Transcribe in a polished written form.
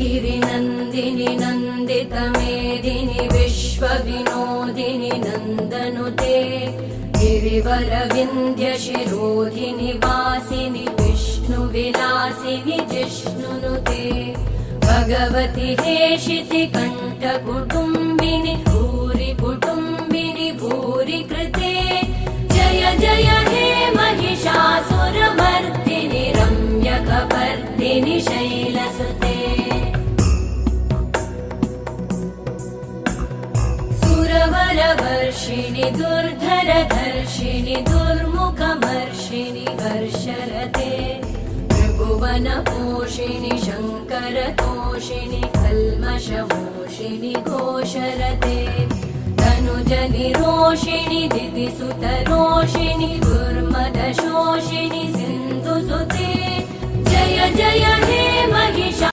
गिरिनन्दिनि नन्दितमेदिनि विश्वविनोदिनि नन्दनुते गिरिवरविन्ध्यशिरोधिनि वासिनि विष्णुविलासिनि जिष्णुनुते भगवति हेशिति कण्ठकुटुम्बिनि भूरि कुटुम्बिनि भूरि कृते जय जय हे महिषासुरमर्दिनि रम्यकपर्दिनि शैलसुते सुरवरवर्षिणि दुर्धरधर्षिणि दुर्मुखमर्षिणि हर्षरते त्रिभुवनपोषिणि शङ्करतोषिणि कल्मषमोषिणि घोषरते तनुजनिरोषिणि दिदिसुतरोषिणि दुर्मदशोषिणि सिन्धुसुते जय जय हे महिषा